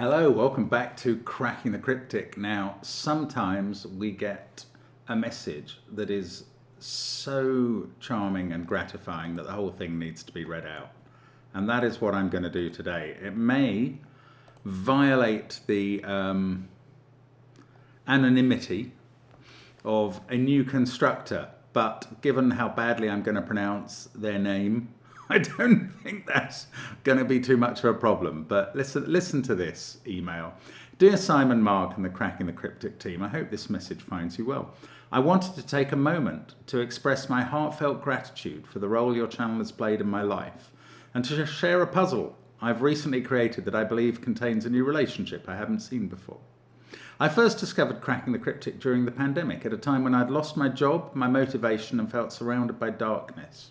Hello, welcome back to Cracking the Cryptic. Now, sometimes we get a message that is so charming and gratifying that the whole thing needs to be read out. And that is what I'm going to do today. It may violate the anonymity of a new constructor, but given how badly I'm going to pronounce their name, I don't think that's going to be too much of a problem. But listen to this email. Dear Simon, Mark and the Cracking the Cryptic team, I hope this message finds you well. I wanted to take a moment to express my heartfelt gratitude for the role your channel has played in my life and to share a puzzle I've recently created that I believe contains a new relationship I haven't seen before. I first discovered Cracking the Cryptic during the pandemic at a time when I'd lost my job, my motivation and felt surrounded by darkness.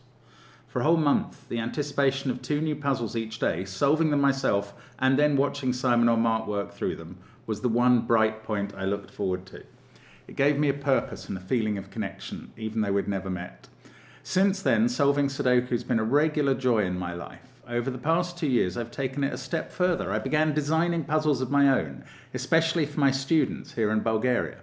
For a whole month, the anticipation of 2 new puzzles each day, solving them myself and then watching Simon or Mark work through them was the one bright point I looked forward to. It gave me a purpose and a feeling of connection, even though we'd never met. Since then, solving Sudoku has been a regular joy in my life. Over the past 2 years, I've taken it a step further. I began designing puzzles of my own, especially for my students here in Bulgaria.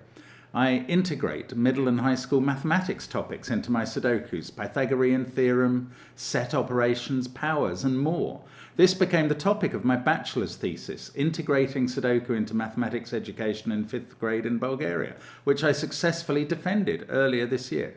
I integrate middle and high school mathematics topics into my Sudokus, Pythagorean theorem, set operations, powers, and more. This became the topic of my bachelor's thesis, integrating Sudoku into mathematics education in 5th grade in Bulgaria, which I successfully defended earlier this year.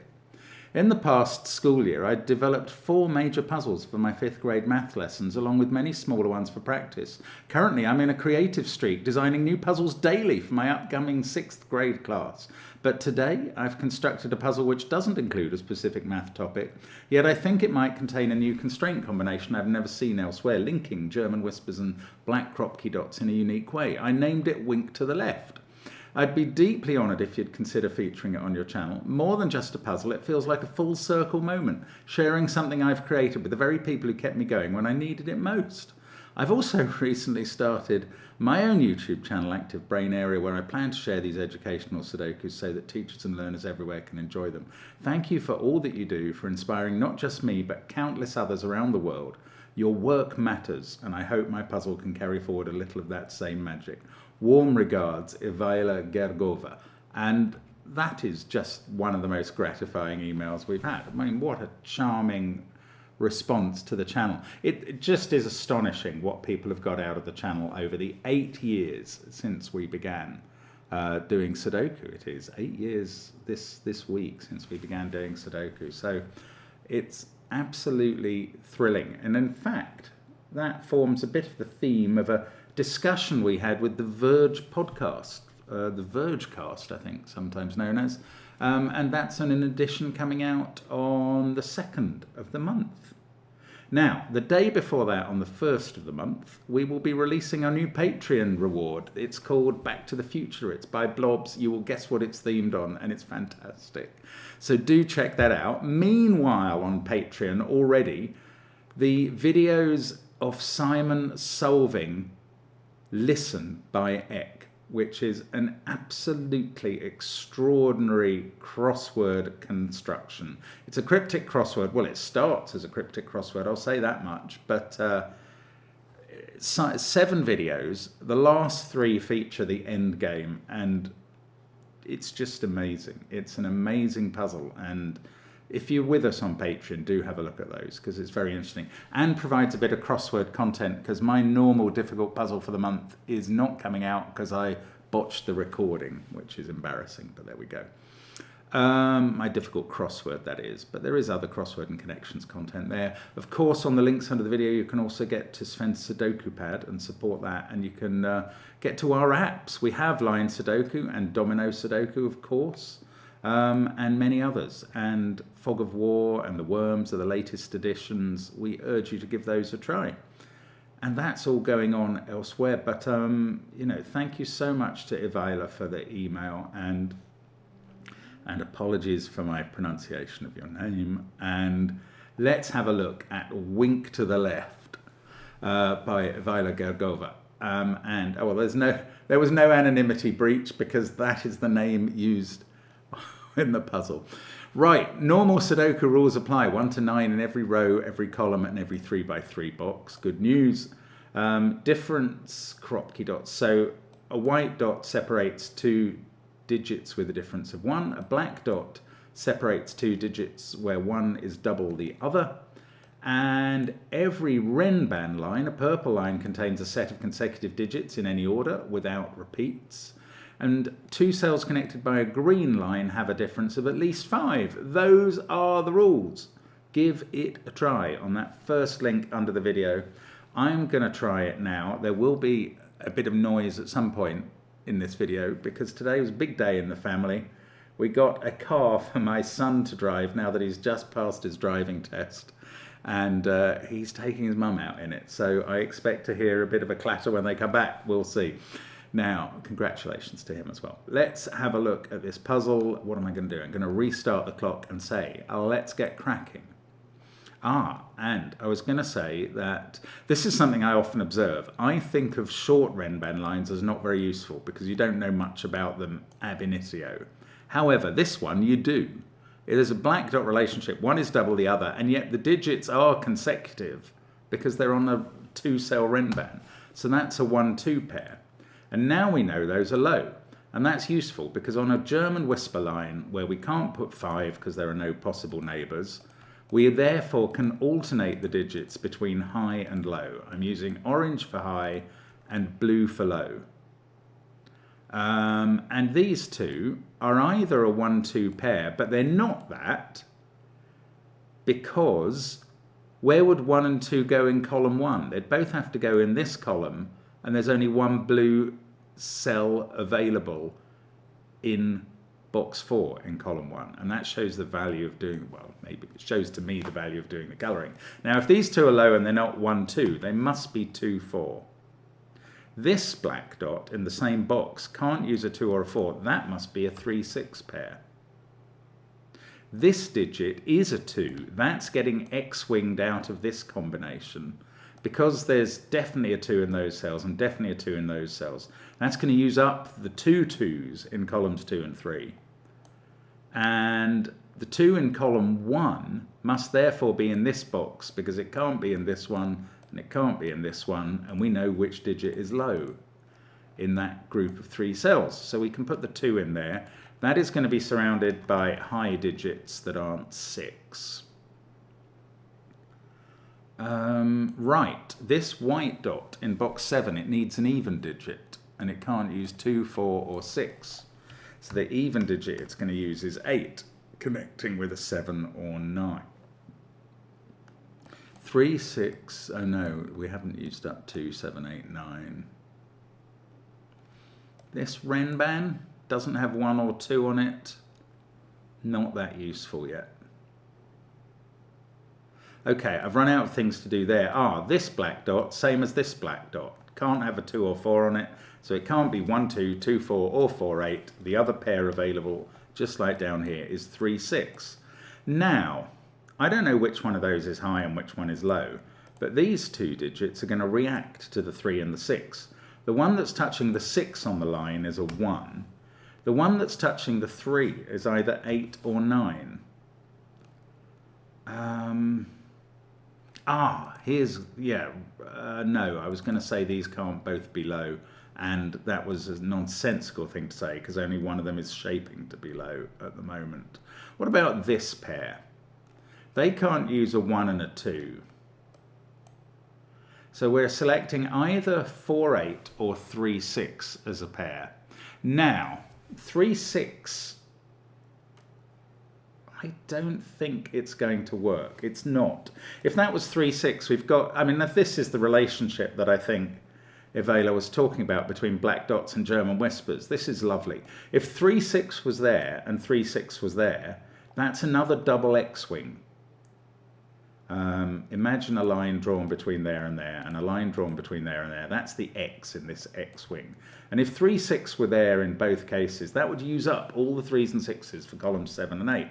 In the past school year, I developed 4 major puzzles for my 5th grade math lessons, along with many smaller ones for practice. Currently, I'm in a creative streak, designing new puzzles daily for my upcoming 6th grade class. But today, I've constructed a puzzle which doesn't include a specific math topic, yet I think it might contain a new constraint combination I've never seen elsewhere, linking German whispers and black Kropki dots in a unique way. I named it Wink to the Left. I'd be deeply honoured if you'd consider featuring it on your channel. More than just a puzzle, it feels like a full circle moment, sharing something I've created with the very people who kept me going when I needed it most. I've also recently started my own YouTube channel, Active Brain Area, where I plan to share these educational Sudokus so that teachers and learners everywhere can enjoy them. Thank you for all that you do for inspiring not just me, but countless others around the world. Your work matters, and I hope my puzzle can carry forward a little of that same magic. Warm regards, Ivaila Gergova. And that is just one of the most gratifying emails we've had. I mean, what a charming response to the channel. It just is astonishing what people have got out of the channel over the 8 years since we began doing Sudoku. It is 8 years this week since we began doing Sudoku. So it's absolutely thrilling. And in fact, that forms a bit of the theme of a discussion we had with the Verge podcast, the Vergecast, I think, sometimes known as, and that's an edition coming out on the 2nd of the month. Now, the day before that, on the 1st of the month, we will be releasing our new Patreon reward. It's called Back to the Future. It's by Blobs. You will guess what it's themed on, and it's fantastic. So do check that out. Meanwhile, on Patreon already, the videos of Simon solving Listen by Eck, which is an absolutely extraordinary crossword construction. It's a cryptic crossword. Well, it starts as a cryptic crossword, I'll say that much. But 7 videos, the last 3 feature the end game, and it's just amazing. It's an amazing puzzle, and if you're with us on Patreon, do have a look at those because it's very interesting and provides a bit of crossword content because my normal difficult puzzle for the month is not coming out because I botched the recording, which is embarrassing, but there we go. My difficult crossword, that is, but there is other crossword and connections content there. Of course, on the links under the video, you can also get to SVEN'S SUDOKU PAD and support that, and you can get to our apps. We have Line Sudoku and Domino Sudoku, of course. And many others, and Fog of War and the Worms are the latest editions. We urge you to give those a try. And that's all going on elsewhere, but you know, thank you so much to Ivaila for the email, and apologies for my pronunciation of your name. And let's have a look at Wink to the Left by Ivaila Gergova. And oh well, there was no anonymity breach because that is the name used in the puzzle. Right, normal Sudoku rules apply. 1 to 9 in every row, every column, and every 3 by 3 box. Good news. Difference crop key dots. So a white dot separates 2 digits with a difference of 1. A black dot separates 2 digits where one is double the other. And every Renban line, a purple line, contains a set of consecutive digits in any order without repeats. And 2 cells connected by a green line have a difference of at least 5. Those are the rules. Give it a try on that first link under the video. I'm going to try it now. There will be a bit of noise at some point in this video because today was a big day in the family. We got a car for my son to drive now that he's just passed his driving test. And he's taking his mum out in it. So I expect to hear a bit of a clatter when they come back. We'll see. Now, congratulations to him as well. Let's have a look at this puzzle. What am I going to do? I'm going to restart the clock and say, let's get cracking. And I was going to say that this is something I often observe. I think of short Renban lines as not very useful because you don't know much about them ab initio. However, this one you do. It is a black dot relationship. One is double the other, and yet the digits are consecutive because they're on a 2-cell Renban. So that's a 1-2 pair. And now we know those are low. And that's useful because on a German whisper line where we can't put 5 because there are no possible neighbours, we therefore can alternate the digits between high and low. I'm using orange for high and blue for low. And these two are either a 1-2 pair, but they're not that because where would 1 and 2 go in column 1? They'd both have to go in this column, and there's only one blue cell available in box 4 in column 1, and that shows the value of doing, well, maybe it shows to me the value of doing the colouring. Now, if these two are low and they're not 1-2, they must be 2-4. This black dot in the same box can't use a 2 or a 4. That must be a 3-6 pair. This digit is a 2. That's getting X-winged out of this combination because there's definitely a 2 in those cells and definitely a 2 in those cells. That's going to use up the 2 2s in columns 2 and 3. And the 2 in column 1 must therefore be in this box because it can't be in this one and it can't be in this one, and we know which digit is low in that group of 3 cells. So we can put the 2 in there. That is going to be surrounded by high digits that aren't 6. Right, this white dot in box 7, it needs an even digit, and it can't use 2, 4, or 6. So the even digit it's going to use is 8, connecting with a 7 or 9. 3, 6, oh no, we haven't used up 2, 7, 8, 9. This Renban doesn't have 1 or 2 on it. Not that useful yet. Okay, I've run out of things to do there. This black dot, same as this black dot. Can't have a 2 or 4 on it, so it can't be 1, 2, 2, 4, or 4, 8. The other pair available, just like down here, is 3, 6. Now, I don't know which one of those is high and which one is low, but these 2 digits are going to react to the 3 and the 6. The one that's touching the 6 on the line is a 1. The one that's touching the 3 is either 8 or 9. No, I was going to say these can't both be low, and that was a nonsensical thing to say because only one of them is shaping to be low at the moment. What about this pair? They can't use a 1 and a 2. So we're selecting either 4, 8 or 3, 6 as a pair. Now, 3, 6, I don't think it's going to work. It's not. If that was 3, 6, we've got, if this is the relationship that I think Ivela was talking about between black dots and German whispers, this is lovely. If 3, 6 was there and 3, 6 was there, that's another double X-wing. Imagine a line drawn between there and there, and a line drawn between there and there. That's the X in this X-wing. And if 3, 6 were there in both cases, that would use up all the 3s and 6s for columns 7 and 8.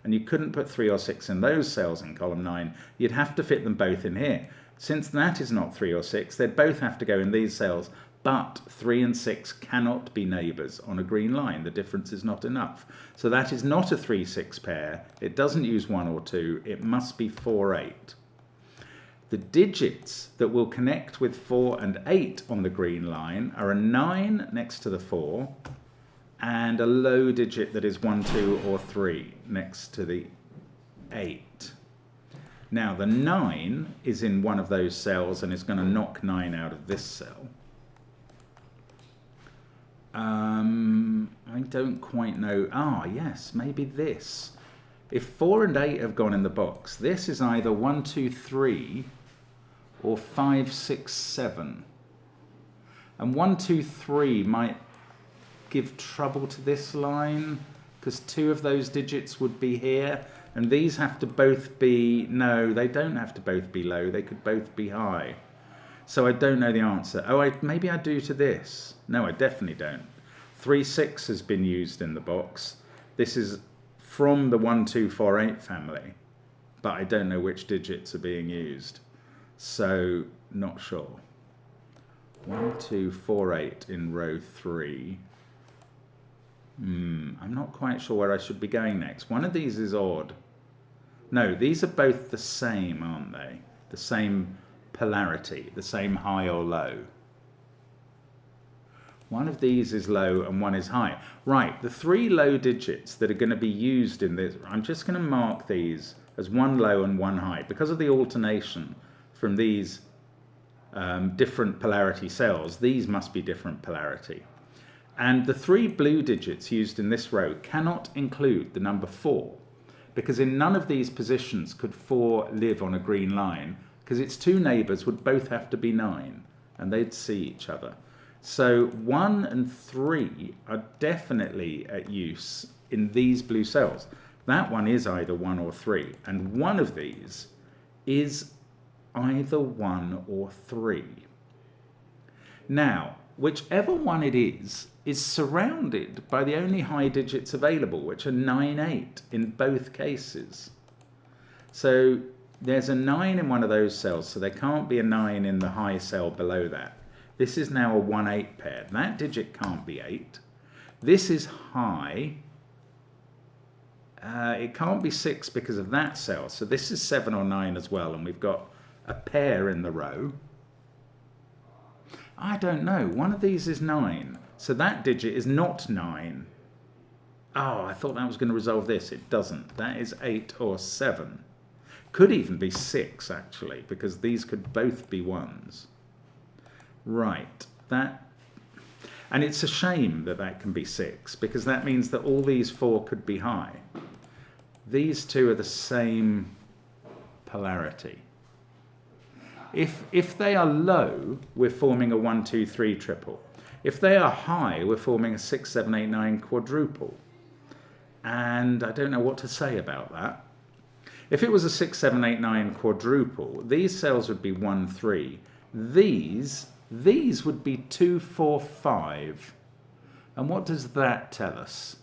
And you couldn't put 3 or 6 in those cells in column 9. You'd have to fit them both in here. Since that is not 3 or 6, they'd both have to go in these cells. But 3 and 6 cannot be neighbours on a green line. The difference is not enough. So that is not a 3, 6 pair. It doesn't use 1 or 2. It must be 4, 8. The digits that will connect with 4 and 8 on the green line are a 9 next to the 4 and a low digit that is 1, 2 or 3 next to the 8. Now the 9 is in one of those cells and is going to knock 9 out of this cell. I don't quite know. Ah, yes, maybe this. If 4 and 8 have gone in the box, this is either 1, 2, 3 or 5, 6, 7. And 1, 2, 3 might give trouble to this line because 2 of those digits would be here. And these have to both be, no, they don't have to both be low. They could both be high. So I don't know the answer. Oh, maybe I do to this. No, I definitely don't. 3, 6 has been used in the box. This is from the 1, 2, 4, 8 family, but I don't know which digits are being used. So, not sure. 1, 2, 4, 8 in row 3. I'm not quite sure where I should be going next. One of these is odd. No, these are both the same, aren't they? The same polarity, the same high or low. One of these is low and one is high. Right, the 3 low digits that are going to be used in this, I'm just going to mark these as 1 low and 1 high. Because of the alternation from these different polarity cells, these must be different polarity. And the 3 blue digits used in this row cannot include the number 4, because in none of these positions could 4 live on a green line, because its 2 neighbours would both have to be 9, and they'd see each other. So 1 and 3 are definitely at use in these blue cells. That one is either 1 or 3, and one of these is either 1 or 3. Now, whichever one it is surrounded by the only high digits available, which are 9, 8 in both cases. So there's a 9 in one of those cells, so there can't be a 9 in the high cell below that. This is now a 1, 8 pair. That digit can't be 8. This is high. It can't be 6 because of that cell. So this is 7 or 9 as well. And we've got a pair in the row. I don't know. One of these is 9. So that digit is not 9. Oh, I thought that was going to resolve this. It doesn't. That is 8 or 7. Could even be 6, actually, because these could both be 1s. Right, and it's a shame that that can be 6, because that means that all these 4 could be high. These 2 are the same polarity. If they are low, we're forming a 1, 2, 3 triple. If they are high, we're forming a 6, 7, 8, 9 quadruple. And I don't know what to say about that. If it was a 6, 7, 8, 9 quadruple, these cells would be 1, 3. These would be 2, 4, 5. And what does that tell us?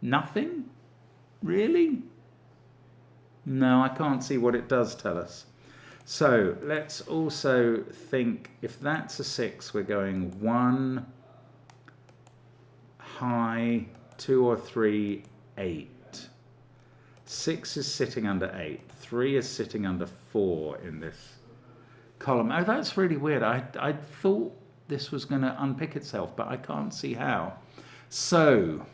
Nothing? Really? No, I can't see what it does tell us. So let's also think, if that's a 6, we're going 1, high, 2 or 3, 8. 6 is sitting under 8. 3 is sitting under 4 in this column. Oh, that's really weird. I thought this was going to unpick itself, but I can't see how. So,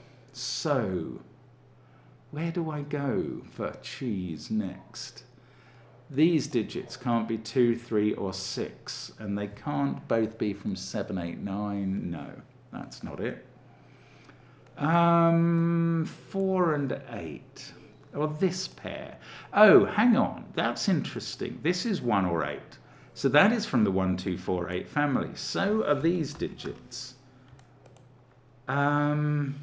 where do I go for cheese next? These digits can't be 2, 3, or 6, and they can't both be from 7, 8, 9. No, that's not it. 4 and 8. Or this pair. Oh, hang on. That's interesting. This is 1 or 8. So that is from the 1, 2, 4, 8 family. So are these digits. Now,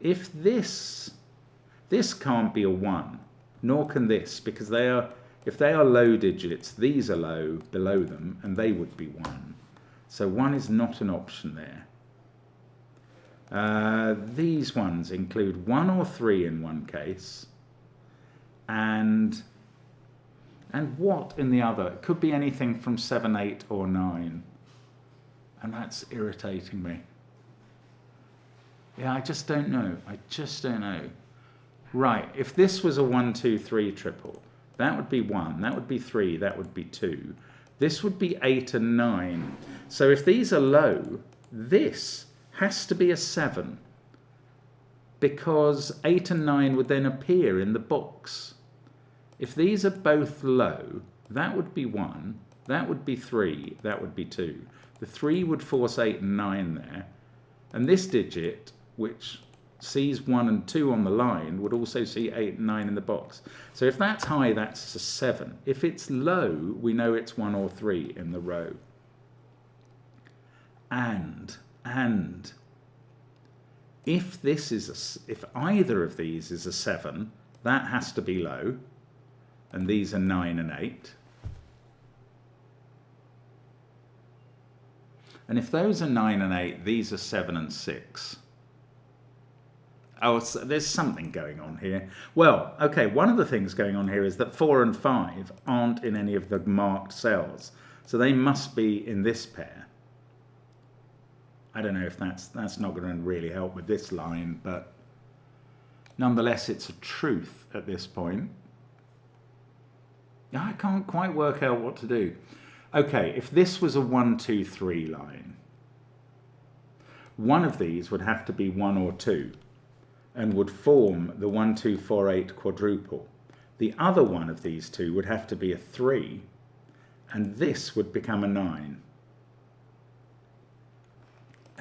if this can't be a 1, nor can this, because if they are low digits, these are low below them, and they would be 1. So 1 is not an option there. These ones include 1 or 3 in one case, and what in the other? It could be anything from 7, 8, or 9. And that's irritating me. Yeah, I just don't know. Right, if this was a 1, 2, 3 triple, That would be 1. That would be 3. That would be 2. This would be 8 and 9. So if these are low, this has to be a 7, because 8 and 9 would then appear in the books. If these are both low, that would be 1, that would be 3, that would be 2. The 3 would force 8 and 9 there, and this digit, which sees 1 and 2 on the line, would also see 8 and 9 in the box. So if that's high, that's a 7. If it's low, we know it's 1 or 3 in the row. And if this is if either of these is a 7, that has to be low, and these are 9 and 8. And if those are 9 and 8, these are 7 and 6. Oh, so there's something going on here. Well, okay, one of the things going on here is that 4 and 5 aren't in any of the marked cells, so they must be in this pair. I don't know if that's not going to really help with this line, but nonetheless, it's a truth at this point. I can't quite work out what to do. Okay, if this was a 1, 2, 3 line, one of these would have to be 1 or 2 and would form the 1, 2, 4, 8 quadruple. The other one of these two would have to be a 3, and this would become a 9.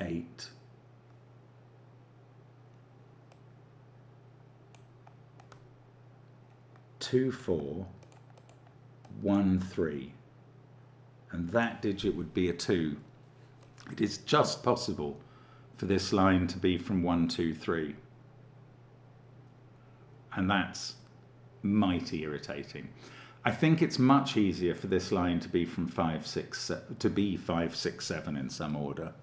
8. 2, 4, 1, 3. And that digit would be a 2. It is just possible for this line to be from 1, 2, 3. And that's mighty irritating. I think it's much easier for this line to be from 5, 6, to be 5, 6, 7 in some order.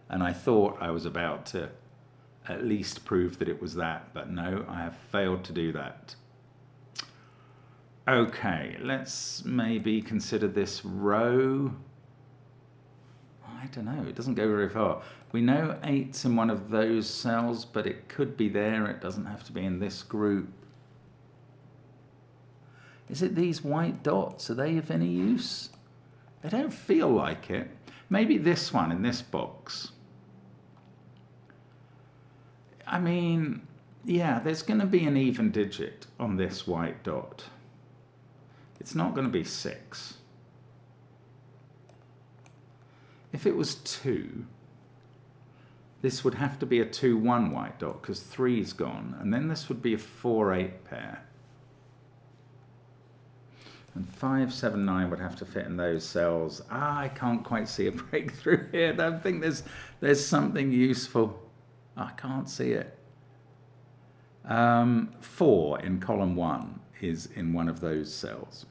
And I thought I was about to at least prove that it was that, but no, I have failed to do that. Okay, let's maybe consider this row. I don't know, it doesn't go very far. We know 8's in one of those cells, but it could be there. It doesn't have to be in this group. Is it these white dots? Are they of any use? They don't feel like it. Maybe this one in this box. I mean, yeah, there's going to be an even digit on this white dot. It's not going to be 6. If it was 2, this would have to be a 2, 1 white dot because 3's gone, and then this would be a 4, 8 pair. And 5, 7, 9 would have to fit in those cells. I can't quite see a breakthrough here. I don't think there's something useful. I can't see it. 4 in column 1 is in one of those cells.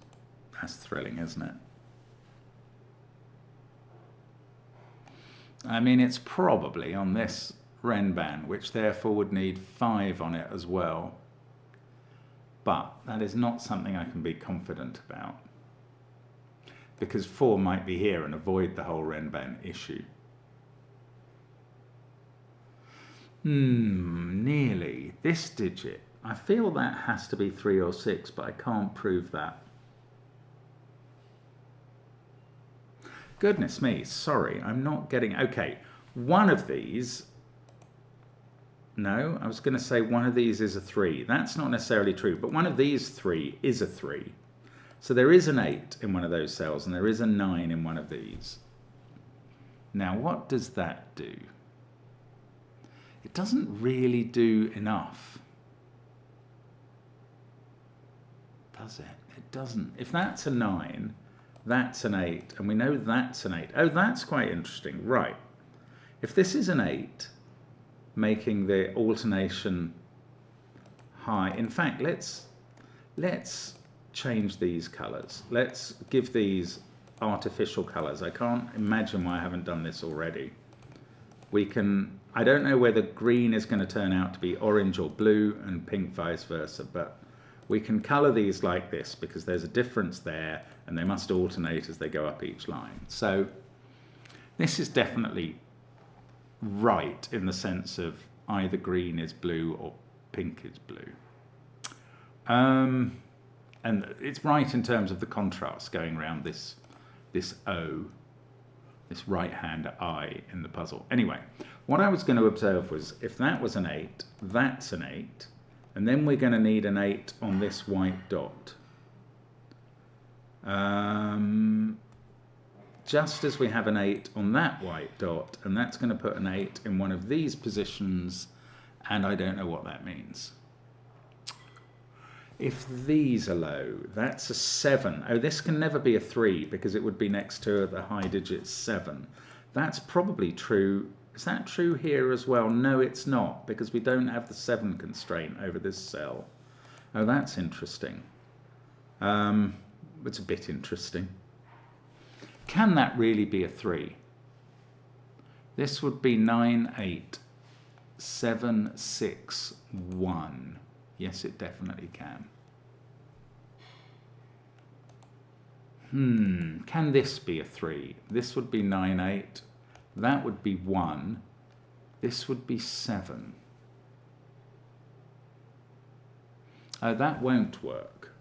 That's thrilling, isn't it? I mean, it's probably on this Renban, which therefore would need 5 on it as well. But that is not something I can be confident about, because 4 might be here and avoid the whole Renban issue. Nearly. This digit. I feel that has to be 3 or 6, but I can't prove that. Goodness me, sorry, I'm not getting... Okay, one of these... No, I was going to say one of these is a 3. That's not necessarily true, but one of these 3 is a 3. So there is an 8 in one of those cells, and there is a 9 in one of these. Now, what does that do? It doesn't really do enough. Does it? It doesn't. If that's a 9, that's an 8, and we know that's an 8. Oh, that's quite interesting. Right. If this is an 8, making the alternation high. In fact, let's change these colours. Let's give these artificial colours. I can't imagine why I haven't done this already. We can... I don't know whether green is going to turn out to be orange or blue and pink vice versa, but we can colour these like this because there's a difference there and they must alternate as they go up each line. So this is definitely right in the sense of either green is blue or pink is blue. And it's right in terms of the contrast going around this O, this right-hand eye in the puzzle. Anyway, what I was going to observe was if that was an 8, that's an 8, and then we're going to need an 8 on this white dot. Just as we have an 8 on that white dot, and that's going to put an 8 in one of these positions, and I don't know what that means. If these are low, that's a 7. Oh, this can never be a 3 because it would be next to the high digit 7. That's probably true. Is that true here as well? No, it's not, because we don't have the 7 constraint over this cell. Oh, that's interesting. It's a bit interesting. Can that really be a 3? This would be 9, 8, 7, 6, 1. Yes, it definitely can. Can this be a 3? This would be 9, 8. That would be 1. This would be 7. Oh, that won't work.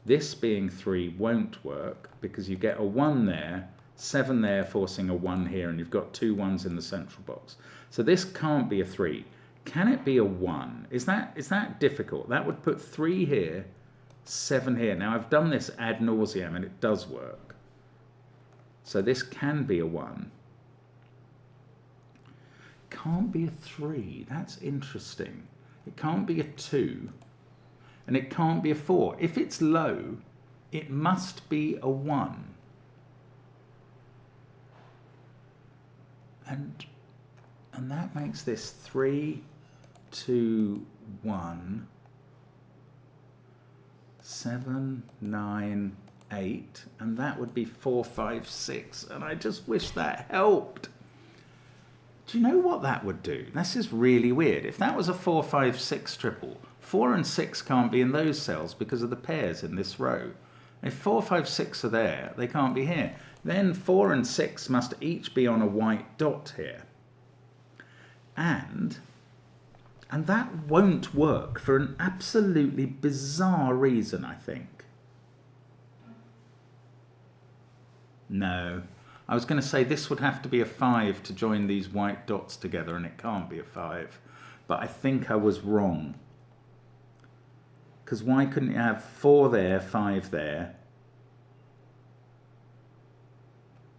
This being 3 won't work because you get a 1 there, 7 there, forcing a 1 here, and you've got 2 1s in the central box. So this can't be a 3. Can it be a 1? Is that difficult? That would put 3 here, 7 here. Now I've done this ad nauseam and it does work. So this can be a 1. Can't be a 3. That's interesting. It can't be a 2. And it can't be a 4. If it's low, it must be a 1. And that makes this 3, 2, 1, 7, 9, 8, and that would be 4, 5, 6. And I just wish that helped. Do you know what that would do? This is really weird. If that was a 4, 5, 6 triple, 4 and 6 can't be in those cells because of the pairs in this row. If 4, 5, 6 are there, they can't be here. Then 4 and 6 must each be on a white dot here. And that won't work for an absolutely bizarre reason, I think. No. I was going to say this would have to be a 5 to join these white dots together, and it can't be a 5. But I think I was wrong. Because why couldn't you have 4 there, 5 there,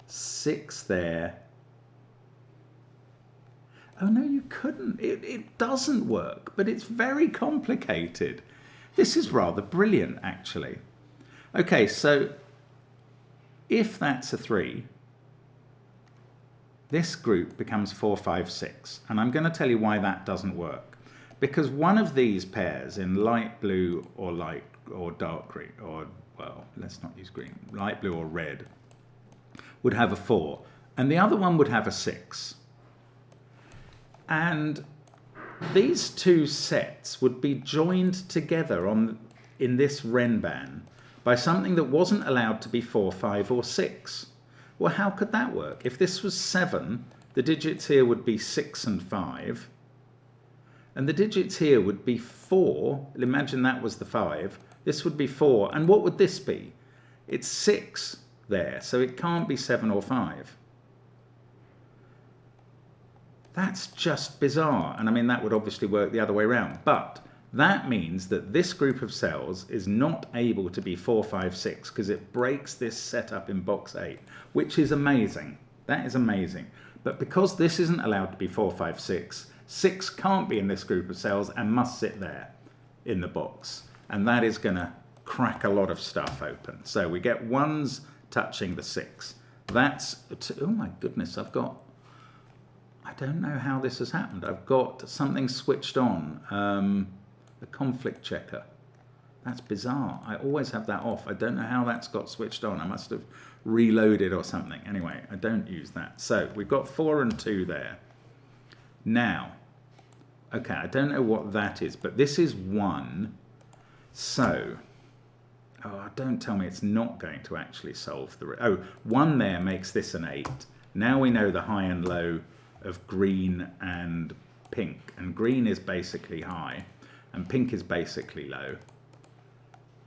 6 there? Oh no, you couldn't. It doesn't work, but it's very complicated. This is rather brilliant, actually. Okay, so if that's a 3, this group becomes 4, 5, 6. And I'm going to tell you why that doesn't work. Because one of these pairs in light blue or dark green, or, well, let's not use green, light blue or red, would have a 4. And the other one would have a 6. And these two sets would be joined together in this Renban by something that wasn't allowed to be 4, 5, or 6. Well, how could that work? If this was 7, the digits here would be 6 and 5. And the digits here would be 4. Imagine that was the 5. This would be 4. And what would this be? It's 6 there, so it can't be 7 or 5. That's just bizarre. And I mean, that would obviously work the other way around. But that means that this group of cells is not able to be 4, 5, 6 because it breaks this setup in box 8, which is amazing. That is amazing. But because this isn't allowed to be 4, 5, 6, 6 can't be in this group of cells and must sit there in the box. And that is going to crack a lot of stuff open. So we get 1s touching the 6. That's, oh my goodness, I don't know how this has happened. I've got something switched on, the conflict checker. That's bizarre. I always have that off. I don't know how that's got switched on. I must have reloaded or something. Anyway, I don't use that. So we've got 4 and 2 there. Now, okay, I don't know what that is, but this is 1. So, oh, don't tell me it's not going to actually solve the... Oh, 1 there makes this an 8. Now we know the high and low of green and pink. And green is basically high. and pink is basically low.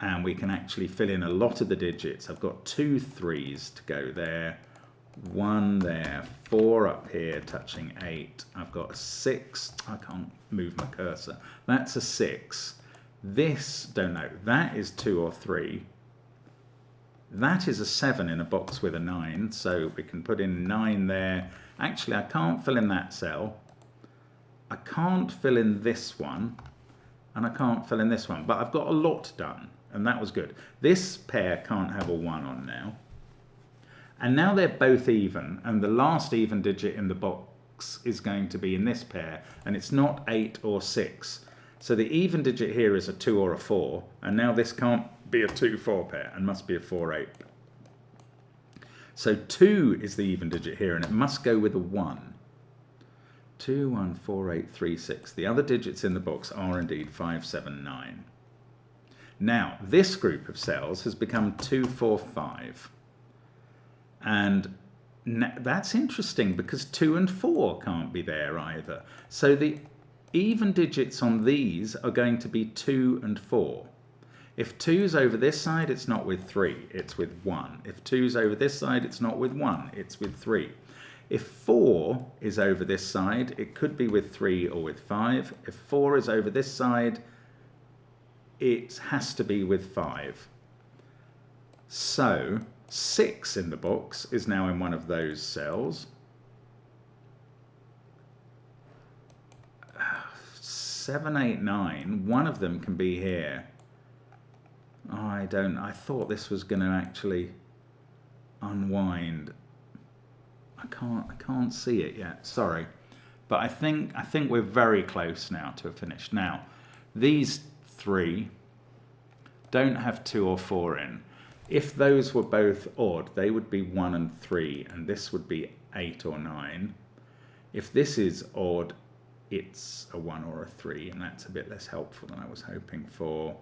And we can actually fill in a lot of the digits. I've got 2 3s to go there, 1 there, 4 up here touching 8. I've got a 6. I can't move my cursor. That's a 6. This, don't know, that is 2 or 3. That is a 7 in a box with a 9, so we can put in 9 there. Actually, I can't fill in that cell. I can't fill in this one, and I can't fill in this one, but I've got a lot done, and that was good. This pair can't have a 1 on now. And now they're both even, and the last even digit in the box is going to be in this pair, and it's not 8 or 6. So the even digit here is a 2 or a 4, and now this can't be a 2-4 pair, and must be a 4-8. So 2 is the even digit here, and it must go with a 1. 2, 1, 4, 8, 3, 6. The other digits in the box are indeed 5, 7, 9. Now, this group of cells has become 2, 4, 5. And that's interesting because 2 and 4 can't be there either. So the even digits on these are going to be 2 and 4. If 2's over this side, it's not with 3, it's with 1. If 2's over this side, it's not with 1, it's with 3. If 4 is over this side, it could be with 3 or with 5. If 4 is over this side, it has to be with 5. So 6 in the box is now in one of those cells. 7, 8, 9, one of them can be here. Oh, I thought this was going to actually unwind. I can't see it yet, sorry. But I think we're very close now to a finish. Now, these 3 don't have 2 or 4 in. If those were both odd, they would be 1 and 3, and this would be 8 or 9. If this is odd, it's a 1 or a 3, and that's a bit less helpful than I was hoping for.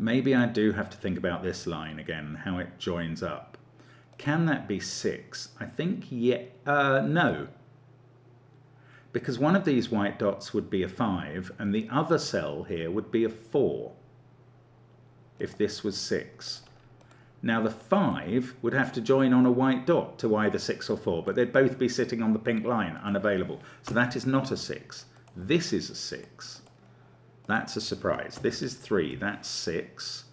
Maybe I do have to think about this line again, how it joins up. Can that be 6? I think, yeah, no. Because one of these white dots would be a 5, and the other cell here would be a 4, if this was 6. Now the 5 would have to join on a white dot to either 6 or 4, but they'd both be sitting on the pink line, unavailable. So that is not a 6. This is a 6. That's a surprise. This is 3, that's 6.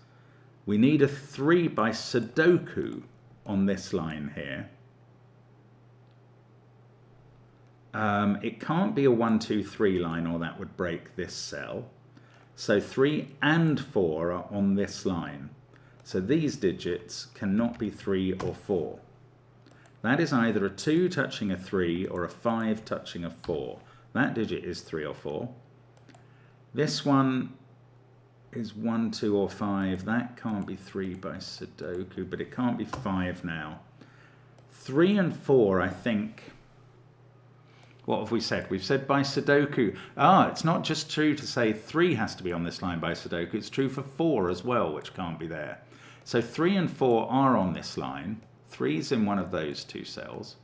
We need a 3 by Sudoku on this line here. It can't be a 1, 2, 3 line, or that would break this cell. So 3 and 4 are on this line. So these digits cannot be 3 or 4. That is either a 2 touching a 3 or a 5 touching a 4. That digit is 3 or 4. This one is 1, 2 or 5. That can't be 3 by Sudoku, but it can't be 5 now. 3 and 4, I think. What have we said? We've said by Sudoku. It's not just true to say 3 has to be on this line by Sudoku. It's true for 4 as well, which can't be there. So 3 and 4 are on this line. 3's in one of those 2 cells.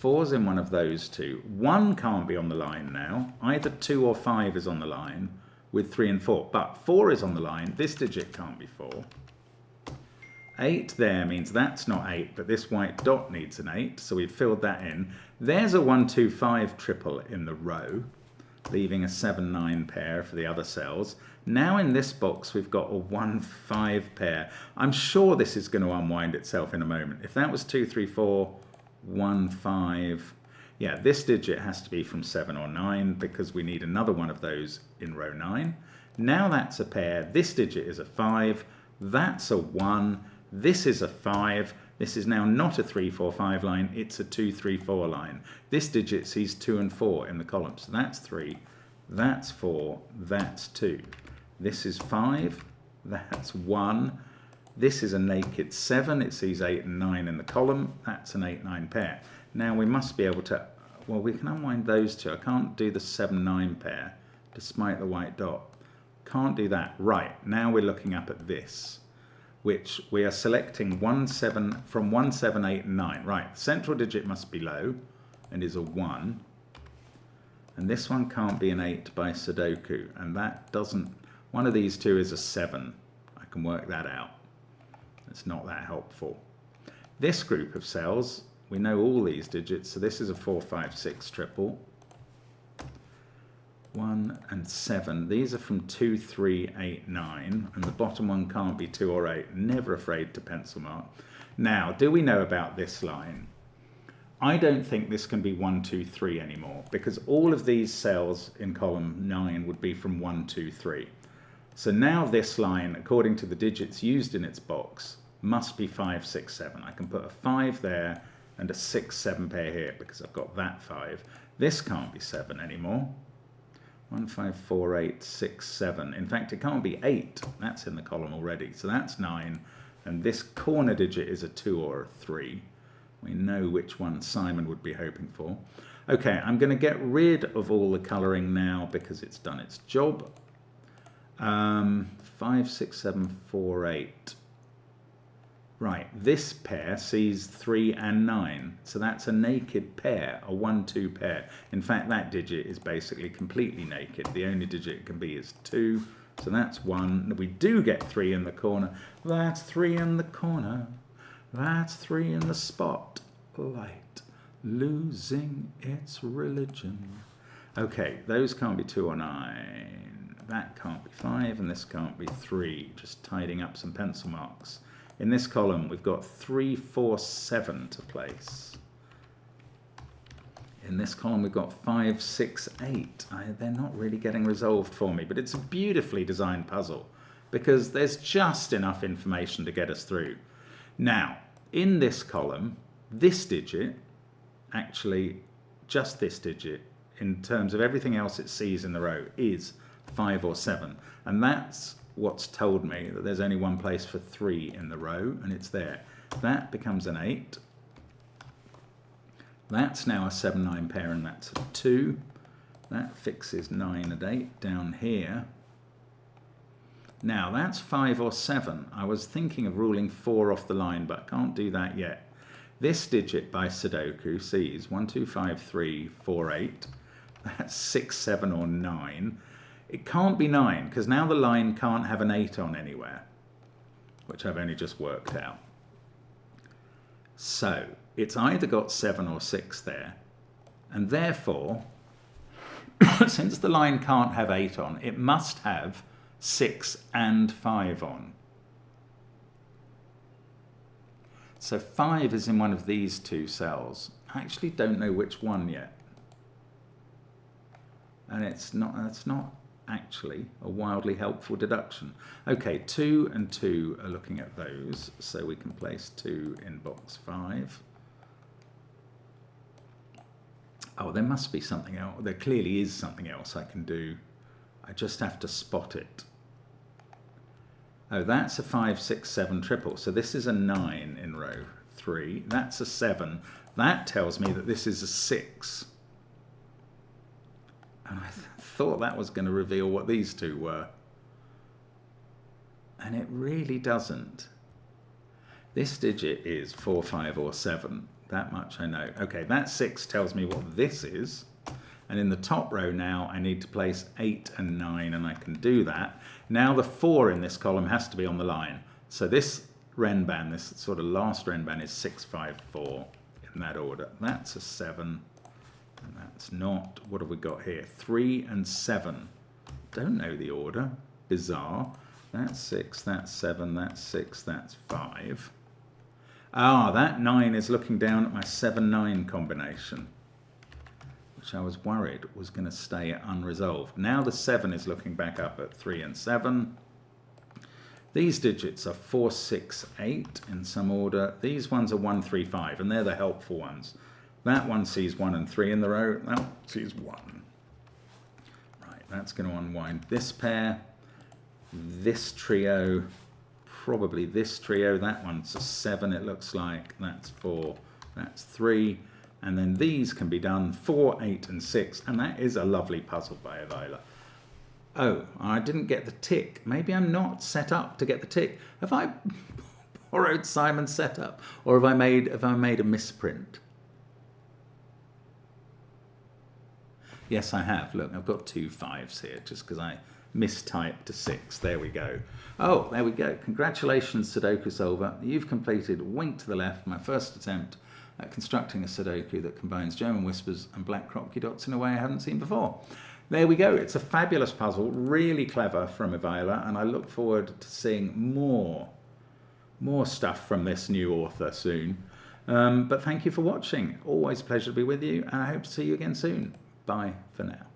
4's in one of those 2. 1 can't be on the line now. Either 2 or 5 is on the line with 3 and 4. But 4 is on the line. This digit can't be 4. 8 there means that's not 8, but this white dot needs an 8, so we've filled that in. There's a 1, 2, 5 triple in the row, leaving a 7, 9 pair for the other cells. Now in this box we've got a 1, 5 pair. I'm sure this is going to unwind itself in a moment. If that was 2, 3, 4, 1, 5, yeah, this digit has to be from 7 or 9 because we need another one of those in row 9. Now that's a pair. This digit is a 5. That's a 1. This is a 5. This is now not a 3, 4, 5 line. It's a 2, 3, 4 line. This digit sees 2 and 4 in the column. So that's 3. That's 4. That's 2. This is 5. That's 1. This is a naked 7. It sees 8 and 9 in the column. That's an 8, 9 pair. Now we must be able to, well, we can unwind those 2. I can't do the 7, 9 pair, despite the white dot. Can't do that. Right, now we're looking up at this, which we are selecting 1, 7, from 1, 7, 8, and 9. Right, the central digit must be low and is a 1. And this one can't be an 8 by Sudoku, and that doesn't, one of these two is a 7. I can work that out. It's not that helpful. This group of cells, we know all these digits, so this is a 4, 5, 6 triple. 1 and 7, these are from 2, 3, 8, 9, and the bottom one can't be 2 or 8. Never afraid to pencil mark. Now, do we know about this line? I don't think this can be 1, 2, 3 anymore, because all of these cells in column 9 would be from 1, 2, 3. So now this line, according to the digits used in its box, must be 5, 6, 7. I can put a 5 there and a 6, 7 pair here because I've got that 5. This can't be 7 anymore. 1, 5, 4, 8, 6, 7. In fact, it can't be 8. That's in the column already. So that's 9. And this corner digit is a 2 or a 3. We know which one Simon would be hoping for. Okay, I'm going to get rid of all the colouring now because it's done its job. 5, 6, 7, 4, 8. Right, this pair sees 3 and 9. So that's a naked pair, a 1, 2 pair. In fact, that digit is basically completely naked. The only digit it can be is 2. So that's 1. We do get 3 in the corner. That's 3 in the corner. That's 3 in the spotlight, losing its religion. Okay, those can't be 2 or 9. That can't be 5, and this can't be 3. Just tidying up some pencil marks. In this column, we've got 3, 4, 7 to place. In this column, we've got 5, 6, 8. They're not really getting resolved for me, but it's a beautifully designed puzzle because there's just enough information to get us through. Now, in this column, this digit, actually just this digit, in terms of everything else it sees in the row, is 5 or 7. And that's what's told me that there's only one place for 3 in the row, and it's there. That becomes an 8. That's now a 7, 9 pair, and that's a 2. That fixes 9 and 8 down here. Now that's 5 or 7. I was thinking of ruling 4 off the line, but I can't do that yet. This digit by Sudoku sees 1, 2, 5, 3, 4, 8. That's 6, 7 or 9. It can't be 9 because now the line can't have an 8 on anywhere, which I've only just worked out. So it's either got 7 or 6 there, and therefore, since the line can't have 8 on, it must have 6 and 5 on. So 5 is in one of these two cells. I actually don't know which one yet. And that's not actually a wildly helpful deduction. Okay, 2 and 2 are looking at those, so we can place 2 in box 5. Oh, there must be something else. There clearly is something else I can do. I just have to spot it. Oh, that's a 5, 6, 7 triple. So this is a 9 in row 3. That's a 7. That tells me that this is a 6. And I thought that was going to reveal what these two were. And it really doesn't. This digit is 4, 5 or 7. That much I know. Okay, that 6 tells me what this is. And in the top row now, I need to place 8 and 9, and I can do that. Now the 4 in this column has to be on the line. So this Renban, this sort of last Renban, is 6, 5, 4 in that order. That's a 7, and that's not. What have we got here? 3 and 7. Don't know the order. Bizarre. That's 6, that's 7, that's 6, that's 5. Ah, that 9 is looking down at my 7-9 combination, which I was worried was going to stay unresolved. Now the 7 is looking back up at 3 and 7. These digits are 4, 6, 8 in some order. These ones are 1, 3, 5, and they're the helpful ones. That one sees 1 and 3 in the row. That one sees 1. Right, that's going to unwind this pair. This trio, probably this trio. That one's a 7, it looks like. That's 4, that's 3. And then these can be done 4, 8, and 6. And that is a lovely puzzle by Avila. Oh, I didn't get the tick. Maybe I'm not set up to get the tick. Have I borrowed Simon's setup? Or have I made a misprint? Yes, I have. Look, I've got 2 5s here just because I mistyped a 6. There we go. Oh, there we go. Congratulations, Sudoku solver. You've completed Wink to the Left, my first attempt at constructing a Sudoku that combines German whispers and black Kropke dots in a way I haven't seen before. There we go. It's a fabulous puzzle, really clever from Evaila, and I look forward to seeing more stuff from this new author soon. But thank you for watching. Always a pleasure to be with you, and I hope to see you again soon. Bye for now.